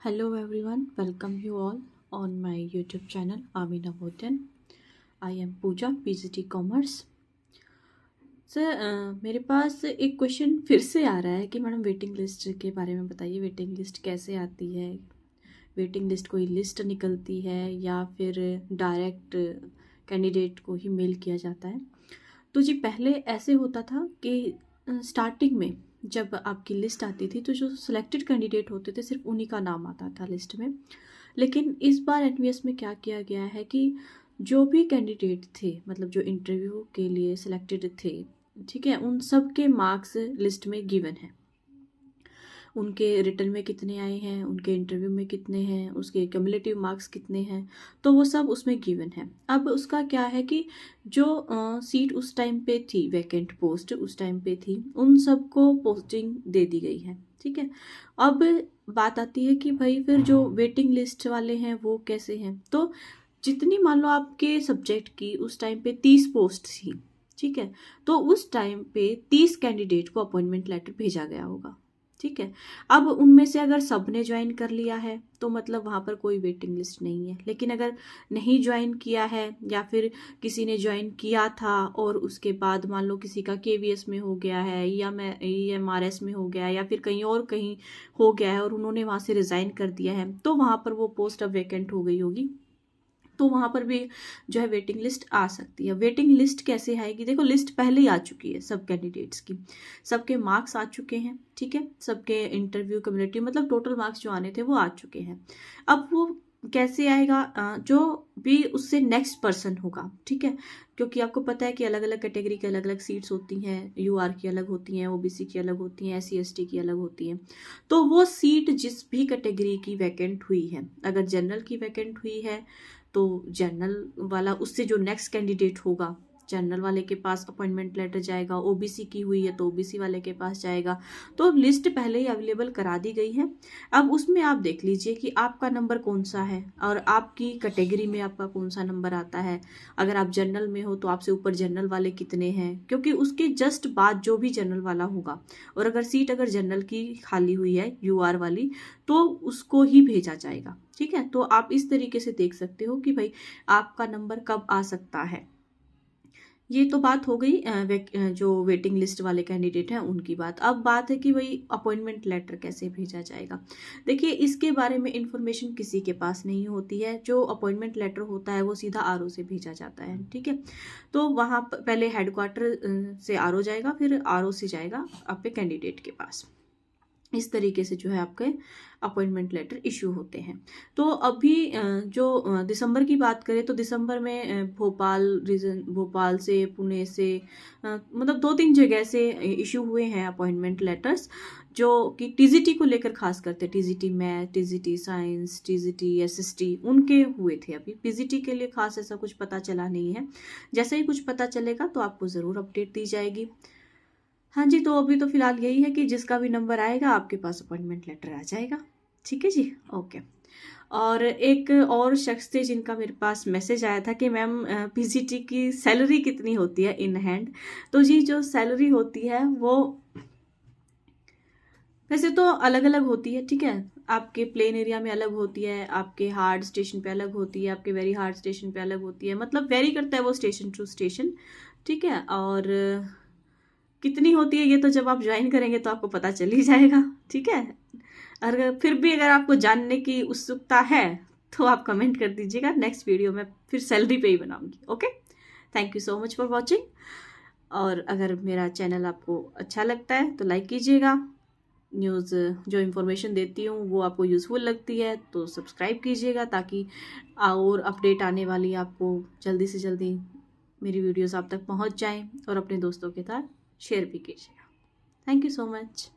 Hello everyone, welcome you all on my YouTube channel Amina Botan. I am Pooja, PGT Commerce. Sir मेरे पास एक question फिर से आ रहा है कि मैडम वेटिंग लिस्ट के बारे में बताइए। वेटिंग लिस्ट कैसे आती है? वेटिंग लिस्ट कोई लिस्ट निकलती है या फिर डायरेक्ट कैंडिडेट को ही मेल किया जाता है? तो जी पहले ऐसे होता था कि स्टार्टिंग में जब आपकी लिस्ट आती थी तो जो सिलेक्टेड कैंडिडेट होते थे सिर्फ उन्हीं का नाम आता था लिस्ट में। लेकिन इस बार एनवीएस में क्या किया गया है कि जो भी कैंडिडेट थे, मतलब जो इंटरव्यू के लिए सिलेक्टेड थे, ठीक है, उन सब के मार्क्स लिस्ट में गिवन है। उनके रिटर्न में कितने आए हैं, उनके इंटरव्यू में कितने हैं, उसके क्यूमुलेटिव मार्क्स कितने हैं, तो वो सब उसमें गिवन है। अब उसका क्या है कि जो सीट उस टाइम पे थी, वैकेंट पोस्ट उस टाइम पे थी, उन सबको पोस्टिंग दे दी गई है। ठीक है, अब बात आती है कि भाई फिर जो वेटिंग लिस्ट वाले हैं वो कैसे हैं। तो जितनी मान लो आपके सब्जेक्ट की उस टाइम पे 30 पोस्ट थी, ठीक है, तो उस टाइम पे 30 कैंडिडेट को अपॉइंटमेंट लेटर भेजा गया होगा। ठीक है, अब उनमें से अगर सब ने ज्वाइन कर लिया है तो मतलब वहाँ पर कोई वेटिंग लिस्ट नहीं है। लेकिन अगर नहीं ज्वाइन किया है या फिर किसी ने ज्वाइन किया था और उसके बाद मान लो किसी का केवीएस में हो गया है या मैं EMRS में हो गया है या फिर कहीं हो गया है और उन्होंने वहाँ से रिज़ाइन कर दिया है, तो वहाँ पर वो पोस्ट अब वैकेंट हो गई होगी, तो वहाँ पर भी जो है वेटिंग लिस्ट आ सकती है। वेटिंग लिस्ट कैसे आएगी? देखो, लिस्ट पहले ही आ चुकी है सब कैंडिडेट्स की, सबके मार्क्स आ चुके हैं, ठीक है, सबके इंटरव्यू कम्युनिटी मतलब टोटल मार्क्स जो आने थे वो आ चुके हैं। अब वो कैसे आएगा? जो भी उससे नेक्स्ट पर्सन होगा, ठीक है, क्योंकि आपको पता है कि अलग अलग कैटेगरी की अलग अलग सीट्स होती हैं, यूआर की अलग होती हैं, ओबीसी की अलग होती हैं, SC ST की अलग होती हैं। तो वो सीट जिस भी कैटेगरी की वैकेंट हुई है, अगर जनरल की वैकेंट हुई है तो जनरल वाला उससे जो नेक्स्ट कैंडिडेट होगा, जनरल वाले के पास अपॉइंटमेंट लेटर जाएगा। ओबीसी की हुई है तो ओबीसी वाले के पास जाएगा। तो लिस्ट पहले ही अवेलेबल करा दी गई है। अब उसमें आप देख लीजिए कि आपका नंबर कौन सा है और आपकी कैटेगरी में आपका कौन सा नंबर आता है। अगर आप जनरल में हो तो आपसे ऊपर जनरल वाले कितने हैं, क्योंकि उसके जस्ट बाद जो भी जनरल वाला होगा, और अगर जनरल की खाली हुई है यूआर वाली, तो उसको ही भेजा जाएगा। ठीक है, तो आप इस तरीके से देख सकते हो कि भाई आपका नंबर कब आ सकता है। ये तो बात हो गई जो वेटिंग लिस्ट वाले कैंडिडेट हैं उनकी बात। अब बात है कि भाई अपॉइंटमेंट लेटर कैसे भेजा जाएगा। देखिए, इसके बारे में इंफॉर्मेशन किसी के पास नहीं होती है। जो अपॉइंटमेंट लेटर होता है वो सीधा आरओ से भेजा जाता है। ठीक है, तो वहाँ पहले हेडक्वार्टर से आरओ जाएगा, फिर आरओ से जाएगा आपके कैंडिडेट के पास। इस तरीके से जो है आपके अपॉइंटमेंट लेटर इशू होते हैं। तो अभी जो दिसंबर की बात करें तो दिसंबर में भोपाल से, पुणे से, मतलब 2-3 जगह से इशू हुए हैं अपॉइंटमेंट लेटर्स, जो कि टीजीटी को लेकर खास करते, TGT math, TGT science, TGT SST उनके हुए थे। अभी पीजीटी के लिए खास ऐसा कुछ पता चला नहीं है। जैसे ही कुछ पता चलेगा तो आपको ज़रूर अपडेट दी जाएगी। हाँ जी, तो अभी तो फिलहाल यही है कि जिसका भी नंबर आएगा आपके पास अपॉइंटमेंट लेटर आ जाएगा। ठीक है जी, ओके। और एक और शख्स थे जिनका मेरे पास मैसेज आया था कि मैम पीजीटी की सैलरी कितनी होती है इन हैंड। तो जी, जो सैलरी होती है वो वैसे तो अलग अलग होती है। ठीक है, आपके प्लेन एरिया में अलग होती है, आपके हार्ड स्टेशन पे अलग होती है, आपके वेरी हार्ड स्टेशन पे अलग होती है, मतलब वेरी करता है वो स्टेशन टू स्टेशन। ठीक है, और कितनी होती है ये तो जब आप ज्वाइन करेंगे तो आपको पता चल ही जाएगा। ठीक है, और फिर भी अगर आपको जानने की उत्सुकता है तो आप कमेंट कर दीजिएगा, नेक्स्ट वीडियो में फिर सैलरी पे ही बनाऊंगी। Okay, thank you so much for watching. और अगर मेरा चैनल आपको अच्छा लगता है तो लाइक कीजिएगा। न्यूज़ जो इन्फॉर्मेशन देती हूँ वो आपको यूज़फुल लगती है तो सब्सक्राइब कीजिएगा, ताकि और अपडेट आने वाली आपको जल्दी से जल्दी मेरी वीडियोस आप तक पहुँच जाएं, और अपने दोस्तों के साथ शेयर भी कीजिएगा। Thank you so much.